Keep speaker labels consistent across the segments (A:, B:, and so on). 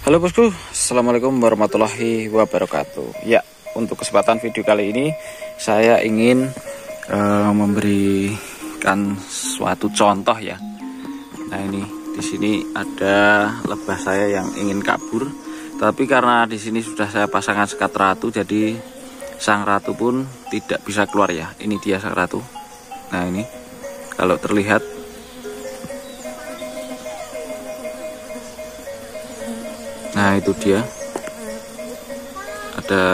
A: Halo bosku, assalamualaikum warahmatullahi wabarakatuh. Ya, untuk kesempatan video kali ini saya ingin memberikan suatu contoh ya. Nah ini di sini ada lebah saya yang ingin kabur, tapi karena di sini sudah saya pasangkan sekat ratu, jadi sang ratu pun tidak bisa keluar ya. Ini dia sang ratu. Nah ini kalau terlihat. Nah itu dia, ada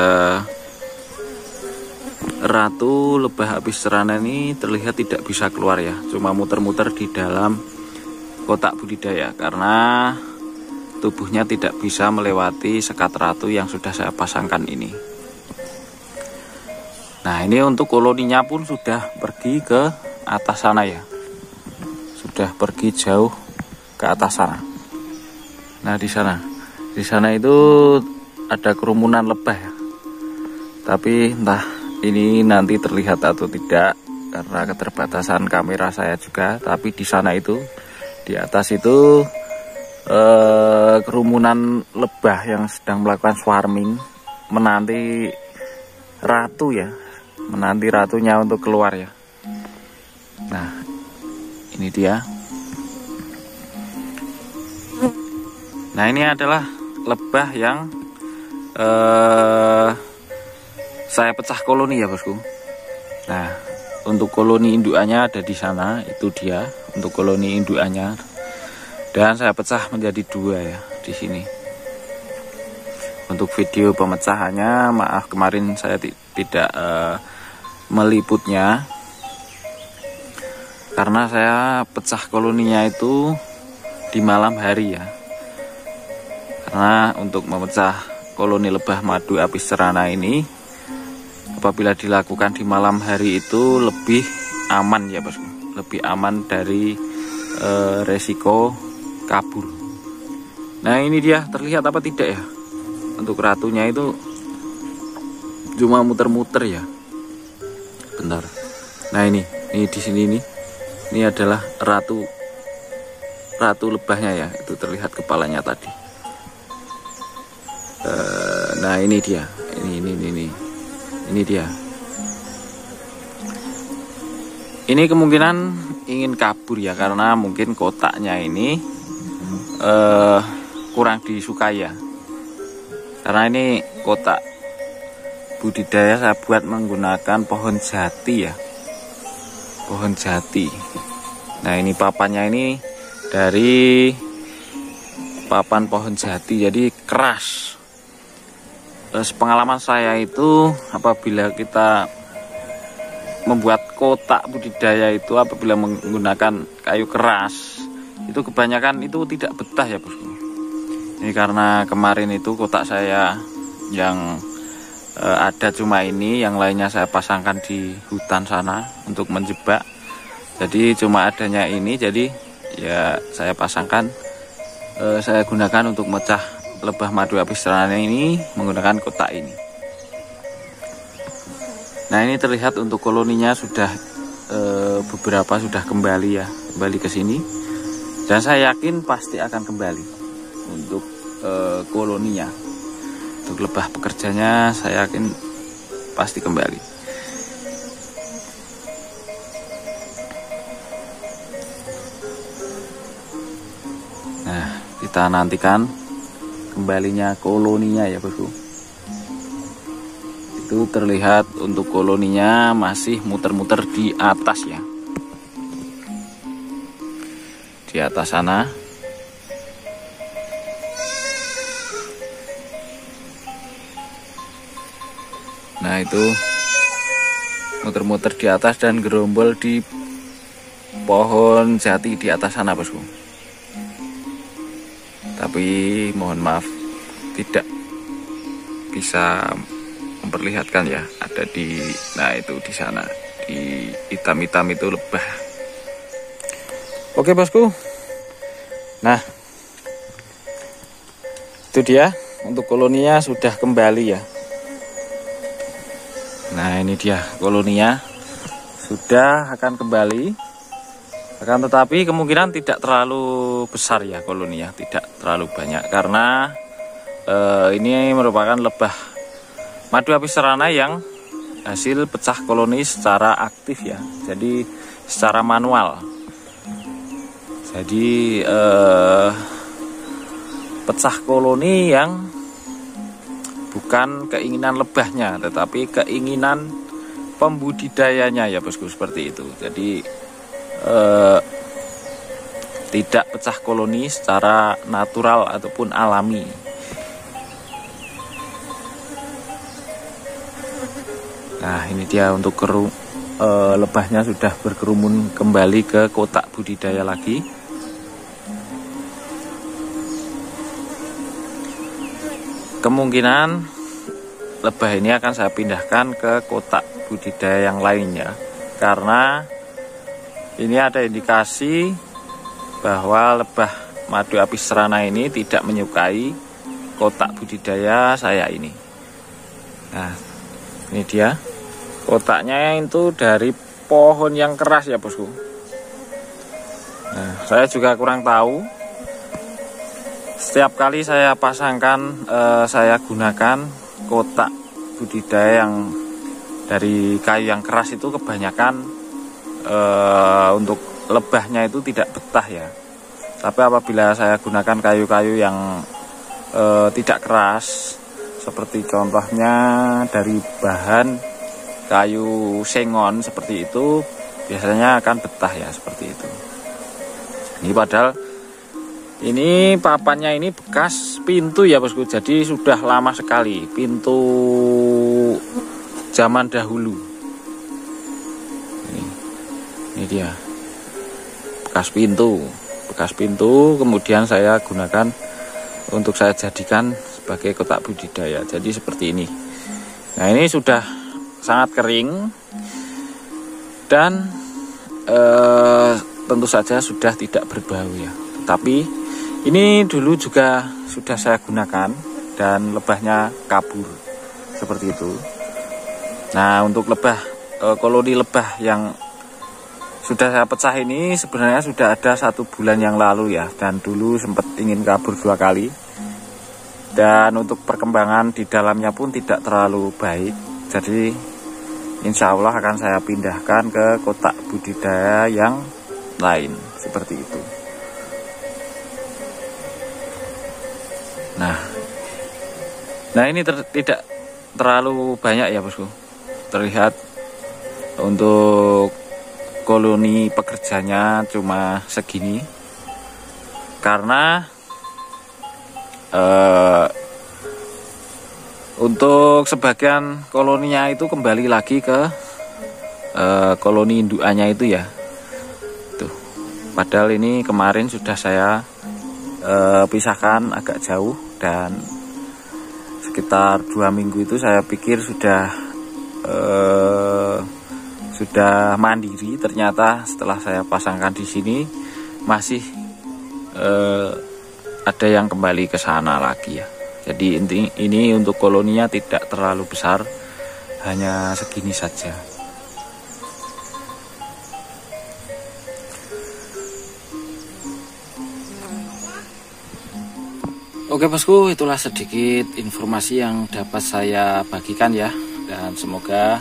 A: ratu lebah apis cerana ini terlihat tidak bisa keluar ya, cuma muter-muter di dalam kotak budidaya karena tubuhnya tidak bisa melewati sekat ratu yang sudah saya pasangkan ini. Nah ini untuk koloninya pun sudah pergi ke atas sana ya, sudah pergi jauh ke atas sana. Nah di sana itu ada kerumunan lebah ya. Tapi entah ini nanti terlihat atau tidak karena keterbatasan kamera saya juga. Tapi di sana itu, di atas itu kerumunan lebah yang sedang melakukan swarming, menanti ratu ya, menanti ratunya untuk keluar ya. Nah ini dia. Nah ini adalah lebah yang saya pecah koloni ya bosku. Nah untuk koloni indukannya ada di sana, itu dia untuk koloni indukannya, dan saya pecah menjadi dua ya di sini. Untuk video pemecahannya maaf kemarin saya tidak meliputnya karena saya pecah koloninya itu di malam hari ya. Karena untuk memecah koloni lebah madu apis cerana ini apabila dilakukan di malam hari itu lebih aman ya bosku, lebih aman dari resiko kabur. Nah ini dia, terlihat apa tidak ya, untuk ratunya itu cuma muter-muter ya. Bentar. Nah ini di sini ini adalah ratu lebahnya ya, itu terlihat kepalanya tadi. Nah ini dia, ini dia. Ini kemungkinan ingin kabur ya, karena mungkin kotaknya ini kurang disukai ya. Karena ini kotak budidaya saya buat menggunakan pohon jati ya, pohon jati. Nah ini papannya ini dari papan pohon jati, jadi keras. Pengalaman saya itu apabila kita membuat kotak budidaya itu apabila menggunakan kayu keras itu kebanyakan itu tidak betah ya bosku. Ini karena kemarin itu kotak saya yang ada cuma ini, yang lainnya saya pasangkan di hutan sana untuk menjebak. Jadi cuma adanya ini, jadi ya saya pasangkan, saya gunakan untuk mecah lebah madu apis cerana ini menggunakan kotak ini. Nah ini terlihat untuk koloninya sudah beberapa sudah kembali ya, kembali ke sini, dan saya yakin pasti akan kembali untuk koloninya. Untuk lebah pekerjanya saya yakin pasti kembali. Nah kita nantikan kembalinya koloninya ya bosku. Itu terlihat untuk koloninya masih muter-muter di atas ya, di atas sana. Nah itu muter-muter di atas dan gerombol di pohon jati di atas sana bosku. Tapi mohon maaf tidak bisa memperlihatkan ya, ada di, nah itu di sana, di hitam-hitam itu lebah. Oke bosku. Nah itu dia, untuk koloninya sudah kembali ya. Nah ini dia koloninya sudah akan kembali. Akan tetapi kemungkinan tidak terlalu besar ya koloninya, tidak terlalu banyak karena ini merupakan lebah madu apis cerana yang hasil pecah koloni secara aktif ya, jadi secara manual. Jadi pecah koloni yang bukan keinginan lebahnya, tetapi keinginan pembudidayanya ya bosku, seperti itu. Jadi tidak pecah koloni secara natural ataupun alami. Nah, ini dia untuk lebahnya sudah berkerumun kembali ke kotak budidaya lagi. Kemungkinan lebah ini akan saya pindahkan ke kotak budidaya yang lainnya, karena ini ada indikasi bahwa lebah madu apis cerana ini tidak menyukai kotak budidaya saya ini. Nah, ini dia kotaknya, itu dari pohon yang keras ya bosku. Nah, saya juga kurang tahu. Setiap kali saya pasangkan, saya gunakan kotak budidaya yang dari kayu yang keras itu, kebanyakan untuk lebahnya itu tidak betah ya. Tapi apabila saya gunakan kayu-kayu yang tidak keras, seperti contohnya dari bahan kayu sengon seperti itu, biasanya akan betah ya, seperti itu. Ini padahal ini papannya ini bekas pintu ya bosku, jadi sudah lama sekali, pintu zaman dahulu. Ini dia bekas pintu, kemudian saya gunakan untuk saya jadikan sebagai kotak budidaya. Jadi seperti ini. Nah, ini sudah sangat kering dan tentu saja sudah tidak berbau ya. Tetapi ini dulu juga sudah saya gunakan dan lebahnya kabur seperti itu. Nah, untuk lebah koloni lebah yang sudah saya pecah ini sebenarnya sudah ada 1 bulan yang lalu ya, dan dulu sempat ingin kabur 2 kali. Dan untuk perkembangan di dalamnya pun tidak terlalu baik. Jadi insya Allah akan saya pindahkan ke kotak budidaya yang lain seperti itu. Nah ini tidak terlalu banyak ya bosku. Terlihat untuk koloni pekerjanya cuma segini, karena untuk sebagian koloninya itu kembali lagi ke koloni indukannya itu ya. Tuh. Padahal ini kemarin sudah saya pisahkan agak jauh, dan sekitar 2 minggu itu saya pikir sudah mandiri. Ternyata setelah saya pasangkan di sini masih ada yang kembali ke sana lagi ya. Jadi ini untuk koloninya tidak terlalu besar, hanya segini saja. Oke bosku, itulah sedikit informasi yang dapat saya bagikan ya, dan semoga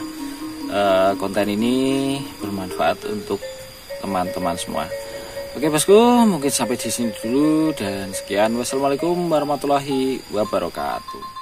A: konten ini bermanfaat untuk teman-teman semua. Oke bosku, mungkin sampai di sini dulu, dan sekian. Wassalamualaikum warahmatullahi wabarakatuh.